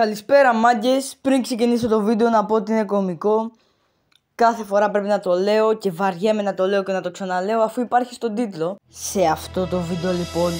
Καλησπέρα μάγκες, πριν ξεκινήσω το βίντεο να πω ότι είναι κωμικό. Κάθε φορά πρέπει να το λέω και βαριέμαι να το λέω και να το ξαναλέω αφού υπάρχει στον τίτλο. Σε αυτό το βίντεο λοιπόν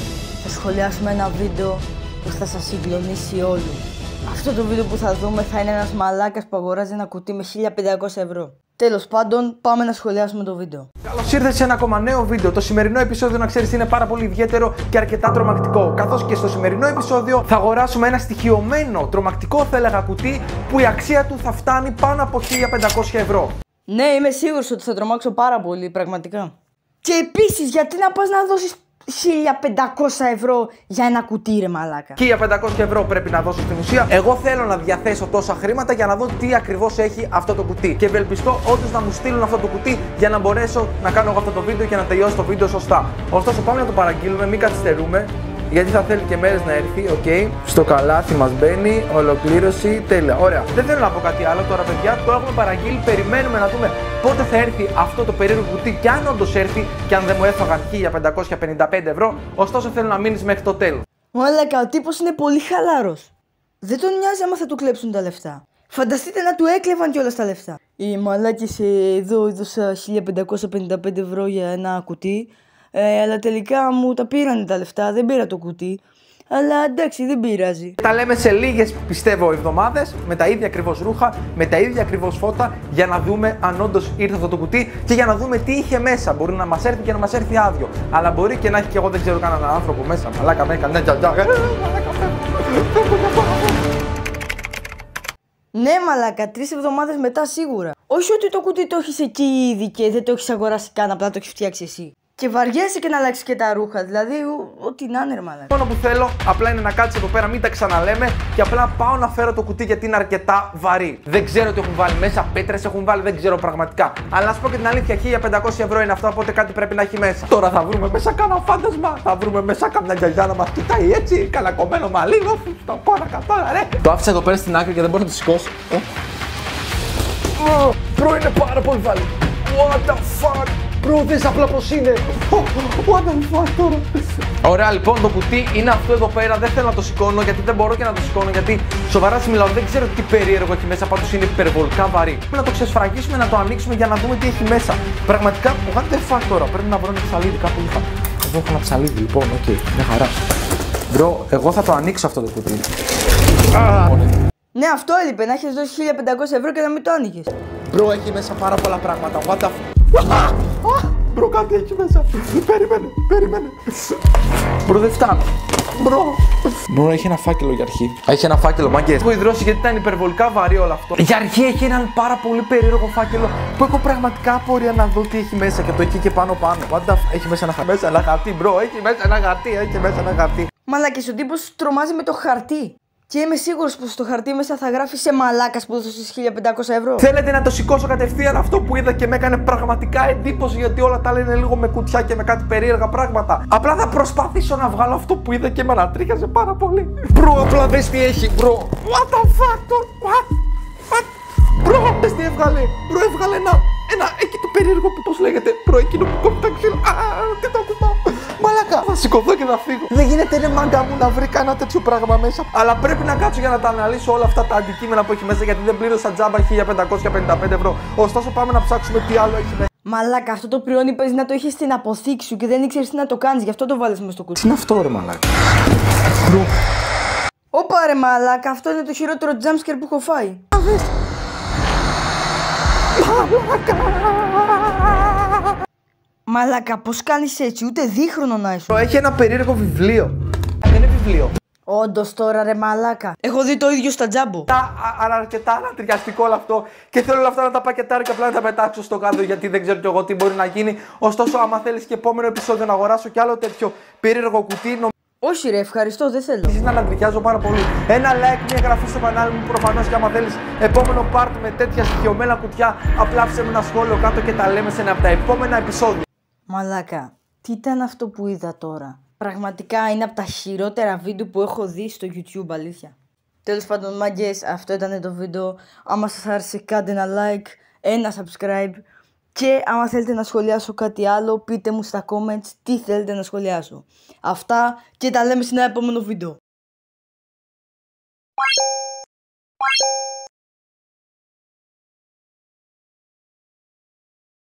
θα σχολιάσουμε ένα βίντεο που θα σας συγκλονίσει όλους. Αυτό το βίντεο που θα δούμε θα είναι ένας μαλάκας που αγοράζει ένα κουτί με 1500 ευρώ. Τέλος πάντων, πάμε να σχολιάσουμε το βίντεο. Καλώς ήρθες σε ένα ακόμα νέο βίντεο. Το σημερινό επεισόδιο, να ξέρεις, είναι πάρα πολύ ιδιαίτερο και αρκετά τρομακτικό. Καθώς και στο σημερινό επεισόδιο θα αγοράσουμε ένα στοιχειωμένο, τρομακτικό θα έλεγα κουτί που η αξία του θα φτάνει πάνω από 1500 ευρώ. Ναι, είμαι σίγουρος ότι θα τρομάξω πάρα πολύ, πραγματικά. Και επίσης, γιατί να πας να δώσεις 1500 ευρώ για ένα κουτί, ρε μαλάκα. 1500 ευρώ πρέπει να δώσω στην ουσία. Εγώ θέλω να διαθέσω τόσα χρήματα για να δω τι ακριβώς έχει αυτό το κουτί. Και ευελπιστώ όντως να μου στείλουν αυτό το κουτί για να μπορέσω να κάνω εγώ αυτό το βίντεο και να τελειώσω το βίντεο σωστά. Ωστόσο, πάμε να το παραγγείλουμε, μην καθυστερούμε. Γιατί θα θέλει και μέρες να έρθει, οκ. Στο καλάθι μας μπαίνει, ολοκλήρωση, τέλεια. Ωραία. Δεν θέλω να πω κάτι άλλο τώρα, παιδιά. Το έχουμε παραγγείλει. Περιμένουμε να δούμε πότε θα έρθει αυτό το περίεργο κουτί και αν όντως έρθει και αν δεν μου έφαγαν 1555 ευρώ. Ωστόσο, θέλω να μείνεις μέχρι το τέλος. Μαλάκα, ο τύπος είναι πολύ χαλάρος. Δεν τον νοιάζει άμα θα του κλέψουν τα λεφτά. Φανταστείτε να του έκλεβαν κιόλας τα λεφτά. Οι μαλάκες εδώ έδωσα 1555 ευρώ για ένα κουτί. Αλλά τελικά μου τα πήρανε τα λεφτά, δεν πήρα το κουτί. Αλλά εντάξει, δεν πειράζει. Τα λέμε σε λίγες, πιστεύω, εβδομάδες, με τα ίδια ακριβώς ρούχα, με τα ίδια ακριβώς φώτα, για να δούμε αν όντως ήρθε αυτό το κουτί και για να δούμε τι είχε μέσα. Μπορεί να μας έρθει και να μας έρθει άδειο. Αλλά μπορεί και να έχει και εγώ δεν ξέρω κανέναν άνθρωπο μέσα. Μαλάκα με έκανε τζατζά. Ναι, μαλάκα, 3 εβδομάδες μετά σίγουρα. Όχι ότι το κουτί το έχεις εκεί ήδη και δεν το έχεις αγοράσει καν, απλά το έχεις φτιάξει εσύ. Και βαριέσαι και να αλλάξεις και τα ρούχα, δηλαδή ό,τι να είναι, ρε μαλάκα. Το μόνο που θέλω απλά είναι να κάτσεις εδώ πέρα, μην τα ξαναλέμε και απλά πάω να φέρω το κουτί γιατί είναι αρκετά βαρύ. Δεν ξέρω τι έχουν βάλει μέσα, πέτρες έχουν βάλει, δεν ξέρω πραγματικά. Αλλά να σου πω και την αλήθεια, 1500 ευρώ είναι αυτό, οπότε κάτι πρέπει να έχει μέσα. Τώρα θα βρούμε μέσα κάνα φάντασμα, θα βρούμε μέσα καμιά γιαγιά να μας κοιτάει έτσι, καλακομμένο μαλλί, στο κόνα κατάρα, ρε. Το άφησα εδώ πέρα στην άκρη και δεν μπορώ να το σηκώσω. Μπρο, είναι πάρα πολύ βαρύ. What the fuck. Bro, δες απλά πως είναι. What the fuck τώρα. Ωραία, λοιπόν, το κουτί είναι αυτό εδώ πέρα. Δεν θέλω να το σηκώνω γιατί δεν μπορώ και να το σηκώνω. Γιατί σοβαρά σου μιλάω, δεν ξέρω τι περίεργο έχει μέσα. Πάντως είναι υπερβολικά βαρύ. Πρέπει να το ξεσφραγίσουμε, να το ανοίξουμε για να δούμε τι έχει μέσα. Πραγματικά, what the fuck τώρα. Πρέπει να βρω ένα ψαλίδι κάπου είχα. Εδώ έχω ένα ψαλίδι, λοιπόν, οκ, μια χαρά. Bro, εγώ θα το ανοίξω αυτό το κουτί. Ναι, αυτό έλειπε, να έχεις δώσει 1500 ευρώ και να μην το άνοιγες. Bro, έχει μέσα πάρα πολλά πράγματα. What the Bro, κάτι έχει μέσα. Περίμενε. Bro, δεν φτάνω. Bro, έχει ένα φάκελο για αρχή. Έχει ένα φάκελο, μάγκες. Έχω ιδρώσει γιατί ήταν υπερβολικά βαρύ όλο αυτό. Για αρχή έχει έναν πάρα πολύ περίεργο φάκελο που έχω πραγματικά απορία να δω τι έχει μέσα. Και το εκεί και πάνω. Έχει μέσα ένα χαρτί, bro. Έχει μέσα ένα χαρτί. Μαλάκες, ο τύπος τρομάζει με το χαρτί. Και είμαι σίγουρος πως στο χαρτί μέσα θα γράφει σε μαλάκας που δώσεις 1500 ευρώ. Θέλετε να το σηκώσω κατευθείαν αυτό που είδα και με έκανε πραγματικά εντύπωση γιατί όλα τα λένε λίγο με κουτιά και με κάτι περίεργα πράγματα. Απλά θα προσπαθήσω να βγάλω αυτό που είδα και με ανατρίχιαζε πάρα πολύ. Bro, απλά δες τι έχει, bro. What the fuck, what? Bro, δες τι έβγαλε. Bro, έβγαλε ένα εκεί το περίεργο που πώς λέγεται. Bro, εκείνο που κόβει τα ξύλα. Τι το κουμπάω. Μαλάκα, θα σηκωθώ και θα φύγω. Δεν γίνεται, ρε μάγκα μου, να βρει κανένα τέτοιο πράγμα μέσα. Αλλά πρέπει να κάτσω για να τα αναλύσω όλα αυτά τα αντικείμενα που έχει μέσα γιατί δεν πλήρωσα τζάμπα 1555 ευρώ. Ωστόσο, πάμε να ψάξουμε τι άλλο έχει μέσα. Μαλάκα, αυτό το προϊόν είπες να το έχεις στην αποθήκη σου και δεν ήξερες τι να το κάνεις, γι' αυτό το βάλες μες στο κουτί. Τι είναι αυτό, ρε μαλάκα. Όπα, ρε μαλάκα, αυτό είναι το χειρότερο jumpscare που έχω φάει. Μαλάκα, πώς κάνεις έτσι, ούτε δίχρονο να είσαι. Έχει ένα περίεργο βιβλίο. Δεν είναι βιβλίο. Όντως τώρα, ρε μαλάκα. Έχω δει το ίδιο στα Τζάμπο. Αλλά αρκετά ανατριχιαστικό όλο αυτό. Και θέλω όλα αυτά να τα πακετάρω και απλά να τα πετάξω στο κάδο γιατί δεν ξέρω κι εγώ τι μπορεί να γίνει. Ωστόσο, άμα θέλεις και επόμενο επεισόδιο να αγοράσω κι άλλο τέτοιο περίεργο κουτί. Όχι, ρε, ευχαριστώ, δεν θέλω. Να ανατριχιάζω πάρα πολύ. Ένα like, μια εγγραφή στο κανάλι μου προφανώς και άμα θέλεις επόμενο part με τέτοια στοιχειωμένα κουτιά, απλά άφησε με ένα σχόλιο κάτω και τα λέμε σε ένα από τα επόμενα επεισόδια. Μαλάκα, τι ήταν αυτό που είδα τώρα. Πραγματικά είναι από τα χειρότερα βίντεο που έχω δει στο YouTube, αλήθεια. Τέλος πάντων, μάγκες, αυτό ήταν το βίντεο. Άμα σας άρεσε, κάντε ένα like, ένα subscribe. Και άμα θέλετε να σχολιάσω κάτι άλλο, πείτε μου στα comments τι θέλετε να σχολιάσω. Αυτά και τα λέμε σε ένα επόμενο βίντεο.